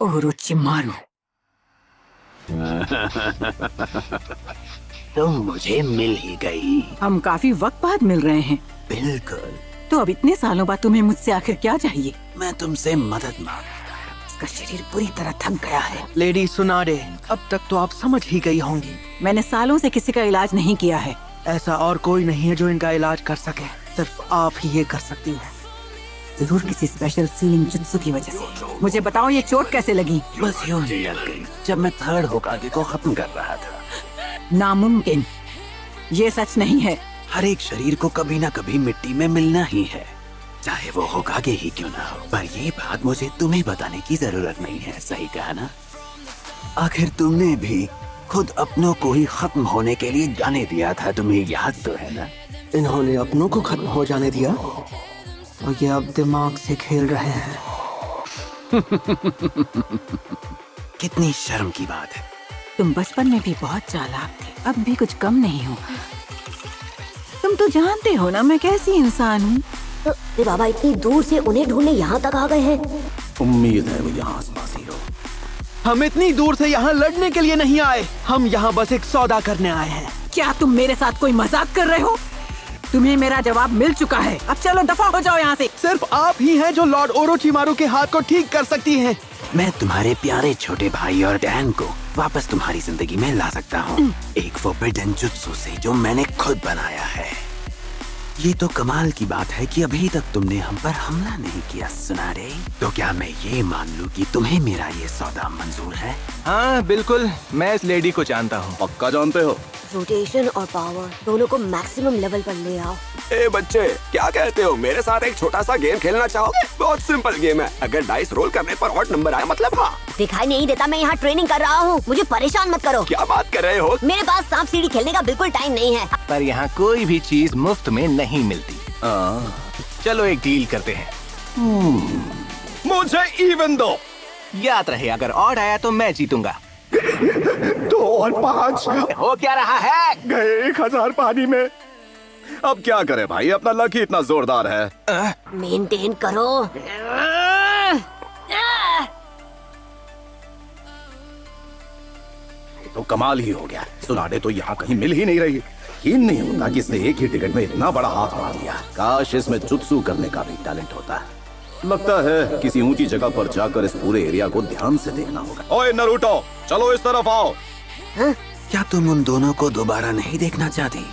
Orochimaru, तुम मुझे मिल ही गई। हम काफी वक्त बाद मिल रहे हैं। बिल्कुल। तो अब इतने सालों बाद तुम्हें मुझसे आखिर क्या चाहिए? मैं तुमसे मदद मांगता हूँ। उसका शरीर पूरी तरह थक गया है। लेडी सुनाडे, अब तक तो आप समझ ही गई होंगी। मैंने सालों से किसी का इलाज नहीं किया है। ऐसा और कोई नहीं है जो इनका इलाज कर सके, सिर्फ आप ही ये कर सकती हैं। जरूर किसी स्पेशल सीलिंग जुत्सु की वजह से। मुझे बताओ ये चोट कैसे लगी? बस यूं ही लग गई जब मैं थर्ड होकागे को खत्म कर रहा था। नामुमकिन, ये सच नहीं है। हर एक शरीर को कभी ना कभी मिट्टी में मिलना ही है, चाहे वो होकागे ही क्यों ना हो। पर ये बात मुझे तुम्हें बताने की जरूरत नहीं है, सही कहा ना? आखिर तुमने भी खुद अपनों को ही खत्म होने के लिए जाने दिया था, तुम्हें याद तो है ना? इन्होंने अपनों को खत्म हो जाने दिया और ये अब दिमाग से खेल रहे हैं। कितनी शर्म की बात है। तुम बचपन में भी बहुत चालाक थे, अब भी कुछ कम नहीं हो। तुम तो जानते हो ना मैं कैसी इंसान हूँ। तो बाबा इतनी दूर से उन्हें ढूंढने यहाँ तक आ गए हैं। उम्मीद है वो यहाँ आसपास ही हो। हम इतनी दूर से यहाँ लड़ने के लिए नहीं आए, हम यहाँ बस एक सौदा करने आए हैं। क्या तुम मेरे साथ कोई मजाक कर रहे हो? तुम्हें मेरा जवाब मिल चुका है, अब चलो दफा हो जाओ यहाँ से। सिर्फ आप ही हैं जो लॉर्ड ओरोचिमारू के हाथ को ठीक कर सकती हैं। मैं तुम्हारे प्यारे छोटे भाई और डैन को वापस तुम्हारी जिंदगी में ला सकता हूँ, एक फोरबिडन जुत्सु से जो मैंने खुद बनाया है। ये तो कमाल की बात है कि अभी तक तुमने हम पर हमला नहीं किया, सुनाडे। तो क्या मैं ये मान लूं कि तुम्हें मेरा ये सौदा मंजूर है? हाँ बिल्कुल, मैं इस लेडी को जानता हूँ। पक्का जानते हो? रोटेशन और पावर दोनों को मैक्सिमम लेवल पर ले आओ। ए बच्चे, क्या कहते हो? मेरे साथ एक छोटा सा गेम खेलना चाहोगे? बहुत सिंपल गेम है। अगर डाइस रोल करने पर ऑड नंबर आए मतलब हाँ। दिखाई नहीं देता मैं यहाँ ट्रेनिंग कर रहा हूँ, मुझे परेशान मत करो। क्या बात कर रहे हो? मेरे पास सांप सीढ़ी खेलने का बिल्कुल टाइम नहीं है। पर यहाँ कोई भी चीज मुफ्त में नहीं मिलती। चलो एक डील करते हैं। मुझे इवन दो। याद रहे अगर ऑड आया तो मैं जीतूंगा। 2 और 5 हो क्या रहा है? गए 1000 पानी में। अब क्या करे भाई, अपना लक ही इतना जोरदार है। मेंटेन करो। तो कमाल ही हो गया। सुनाडे तो यहाँ कहीं मिल ही नहीं रही। यकीन नहीं होता कि इसने एक ही टिकट में इतना बड़ा हाथ मार दिया। काश इसमें जुत्सु करने का भी टैलेंट होता। लगता है किसी ऊंची जगह पर जाकर इस पूरे एरिया को ध्यान से देखना होगा। ओए नरूटो, चलो इस तरफ आओ। क्या तुम उन दोनों को दोबारा नहीं देखना चाहती?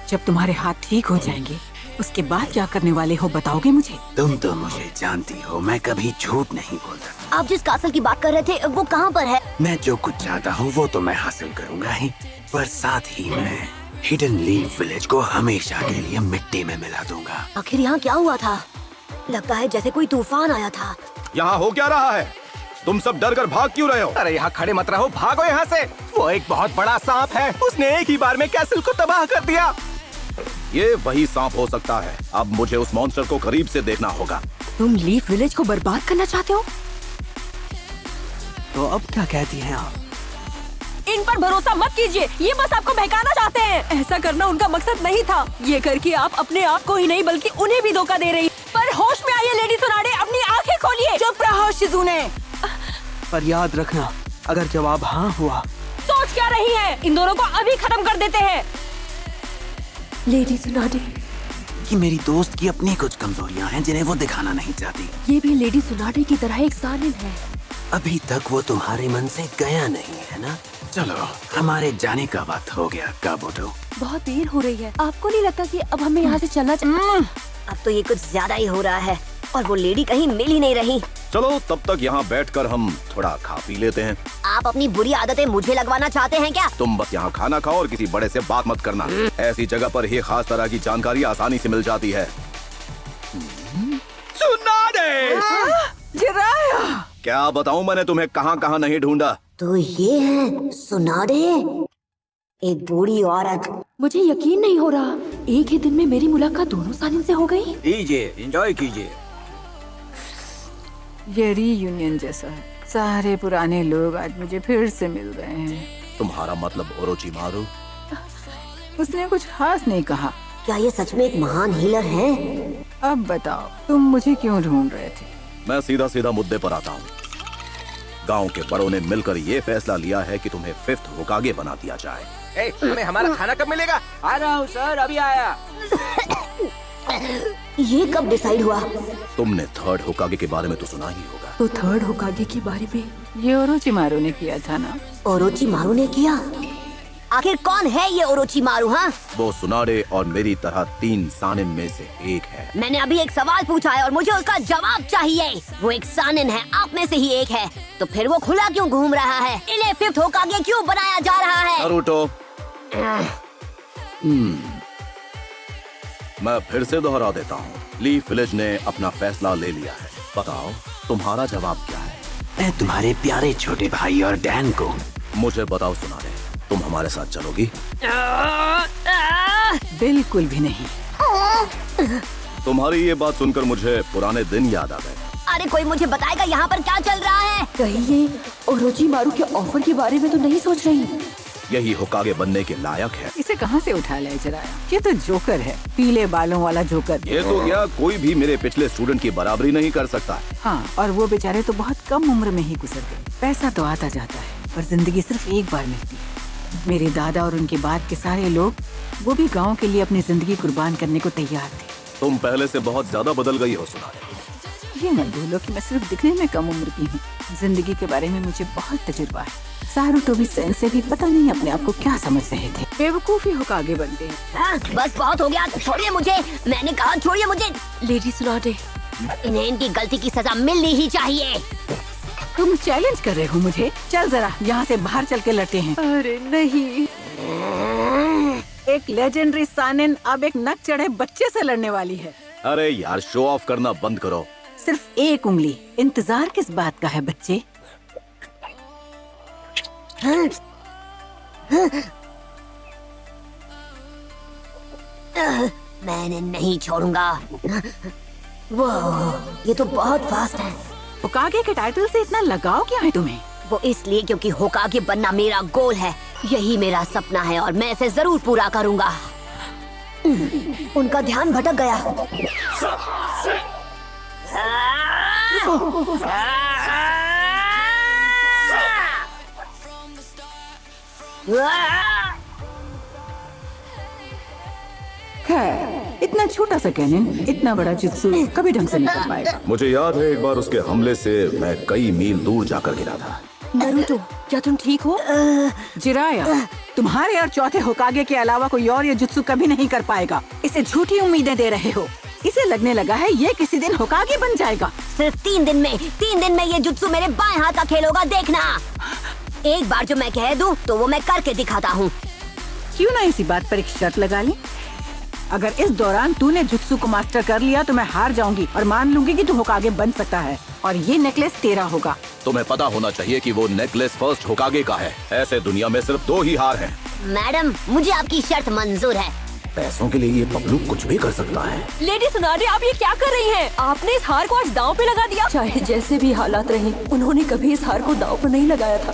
जब तुम्हारे हाथ ठीक हो जाएंगे उसके बाद क्या करने वाले हो बताओगे मुझे? तुम तो मुझे जानती हो, मैं कभी झूठ नहीं बोलता। आप जिस कासल की बात कर रहे थे वो कहाँ पर है? मैं जो कुछ चाहता हूँ वो तो मैं हासिल करूँगा ही, पर साथ ही मैं हिडन लीफ विलेज को हमेशा के लिए मिट्टी में मिला दूंगा। आखिर यहाँ क्या हुआ था? लगता है जैसे कोई तूफान आया था। यहाँ हो क्या रहा है? तुम सब डर कर भाग क्यों रहे हो? अरे यहाँ खड़े मत रहो, भागो यहाँ से। वो एक बहुत बड़ा सांप है, उसने एक ही बार में कैसल को तबाह कर दिया। ये वही सांप हो सकता है। अब मुझे उस मॉन्स्टर को करीब से देखना होगा। तुम लीफ विलेज को बर्बाद करना चाहते हो? तो अब क्या कहती हैं आप? इन पर भरोसा मत कीजिए, ये बस आपको बहकाना चाहते हैं। ऐसा करना उनका मकसद नहीं था। ये करके आप अपने आप को ही नहीं बल्कि उन्हें भी धोखा दे रही। पर होश में आइए लेडी सुनाडे, अपनी आंखें खोलिए। चुप रहो शिजुने। पर याद रखना, अगर जवाब हाँ हुआ। सोच क्या रही है? इन दोनों को अभी खत्म कर देते हैं। लेडी सुनाडे, कि मेरी दोस्त की अपनी कुछ कमजोरियां हैं जिन्हें वो दिखाना नहीं चाहती। ये भी लेडी सुनाडे की तरह एक जालिम है। अभी तक वो तुम्हारे मन से गया नहीं है ना? चलो हमारे जाने का वक्त हो गया काबुतो। बहुत देर हो रही है, आपको नहीं लगता कि अब हमें यहाँ से चलना चाहिए? अब तो ये कुछ ज्यादा ही हो रहा है और वो लेडी कहीं मिल ही नहीं रही। चलो तब तक यहाँ बैठकर हम थोड़ा खा पी लेते हैं। आप अपनी बुरी आदतें मुझे लगवाना चाहते हैं क्या? तुम बस यहाँ खाना खाओ और किसी बड़े से बात मत करना। ऐसी जगह पर ही खास तरह की जानकारी आसानी से मिल जाती है। सुनाडे! जिराया! क्या बताऊँ मैंने तुम्हें कहाँ कहाँ नहीं ढूंढा। तो ये है सुनाडे, एक बूढ़ी औरत। मुझे यकीन नहीं हो रहा, एक ही दिन में मेरी मुलाकात दोनों सालिन से हो गई। लीजिए, एंजॉय कीजिए। ये रीयूनियन जैसा है, सारे पुराने लोग आज मुझे फिर से मिल रहे हैं। तुम्हारा मतलब ओरोचिमारू? उसने कुछ खास नहीं कहा। क्या ये सच में एक महान हीलर है? अब बताओ तुम मुझे क्यों ढूंढ रहे थे? मैं सीधा सीधा मुद्दे पर आता हूँ। गांव के बड़ों ने मिलकर ये फैसला लिया है कि तुम्हें 5th होकागे बना दिया जाए। ए, हमें हमारा खाना कब मिलेगा? आ रहा हूँ सर, अभी आया। ये कब डिसाइड हुआ? तुमने 3rd होकागे के बारे में तो सुना ही होगा। तो 3rd होकागे की बारी पे ये ओरोचिमारू ने किया था ना? ओरोचिमारू ने किया? आखिर कौन है ये ओरोचिमारू? हाँ, वो सुनाडे और मेरी तरह 3 सानिन में से एक है। मैंने अभी एक सवाल पूछा है और मुझे उसका जवाब चाहिए। वो एक सानिन है, आप में से ही एक है, तो फिर वो खुला क्यों घूम रहा है? इन्हें 5th होकागे क्यों बनाया जा रहा है? नारुतो, मैं फिर से दोहरा देता हूँ, लीफ विलेज ने अपना फैसला ले लिया है। बताओ तुम्हारा जवाब क्या है? मैं तुम्हारे प्यारे छोटे भाई और डैन को। मुझे बताओ सुनाडे, तुम हमारे साथ चलोगी? बिल्कुल भी नहीं। तुम्हारी ये बात सुनकर मुझे पुराने दिन याद आ गए। अरे कोई मुझे बताएगा यहाँ पर क्या चल रहा है? कहीं ये ओरोचिमारू के ऑफर के बारे में तो नहीं सोच रही? यही होकागे बनने के लायक है। इसे कहाँ से उठा लाया जराया? ये तो जोकर है, पीले बालों वाला जोकर। ये तो क्या, कोई भी मेरे पिछले स्टूडेंट की बराबरी नहीं कर सकता। हाँ, और वो बेचारे तो बहुत कम उम्र में ही गुजर गए। पैसा तो आता जाता है, पर जिंदगी सिर्फ एक बार मिलती है। मेरे दादा और उनके बाद के सारे लोग, वो भी गाँव के लिए अपनी जिंदगी कुर्बान करने को तैयार थे। तुम पहले से बहुत ज्यादा बदल गई हो सुनाडे। ये मत बोलो कि मैं सिर्फ दिखने में कम उम्र की हूँ। जिंदगी के बारे में मुझे बहुत तजुर्बा है। सारुटोबी सेन से भी पता नहीं अपने आप को क्या समझ रहे थे। बेवकूफी होकागे बनते हैं। हाँ, बस बहुत हो गया, छोड़िए मुझे। मैंने कहा छोड़िए मुझे। लेडी सुनाडे, इन्हें इनकी गलती की सजा मिलनी ही चाहिए। तुम चैलेंज कर रहे हो मुझे? चल जरा यहाँ से बाहर चल के लड़ते हैं। अरे नहीं। एक लेजेंडरी सानिन अब एक नक चढ़े बच्चे से लड़ने वाली है। अरे यार, शो ऑफ करना बंद करो। सिर्फ एक उंगली, इंतजार किस बात का है बच्चे? मैंने नहीं छोड़ूंगा। वो ये तो बहुत फास्ट है। होकागे के टाइटल से इतना लगाव क्या है तुम्हें? वो इसलिए क्योंकि होकागे बनना मेरा गोल है। यही मेरा सपना है और मैं इसे जरूर पूरा करूंगा। उनका ध्यान भटक गया। खैर, इतना छोटा सा कैनन इतना बड़ा जुत्सु कभी ढंग से नहीं कर पाएगा। मुझे याद है एक बार उसके हमले से मैं कई मील दूर जाकर गिरा था। नारुतो, क्या तुम ठीक हो? जिराया, तुम्हारे और चौथे होकागे के अलावा कोई और ये जुत्सु कभी नहीं कर पाएगा। इसे झूठी उम्मीदें दे रहे हो। इसे लगने लगा है ये किसी दिन होकागे बन जाएगा। सिर्फ 3 दिन में ये जुत्सु मेरे बाएं हाथ का खेल होगा, देखना। एक बार जो मैं कह दूं तो वो मैं करके दिखाता हूँ। क्यों ना इसी बात पर एक शर्त लगा ली? अगर इस दौरान तूने जुत्सु को मास्टर कर लिया तो मैं हार जाऊंगी और मान लूंगी कि तू होकागे बन सकता है और ये नेकलेस तेरा होगा। तुम्हें पता होना चाहिए कि वो नेकलेस फर्स्ट होकागे का है। ऐसे दुनिया में सिर्फ 2 ही हार हैं। मैडम, मुझे आपकी शर्त मंजूर है। पैसों के लिए ये पगलू कुछ भी कर सकता है। लेडी सुनाडे, आप ये क्या कर रही हैं? आपने इस हार को आज दांव पे लगा दिया। चाहे जैसे भी हालात रहे, उन्होंने कभी इस हार को दांव पर नहीं लगाया था।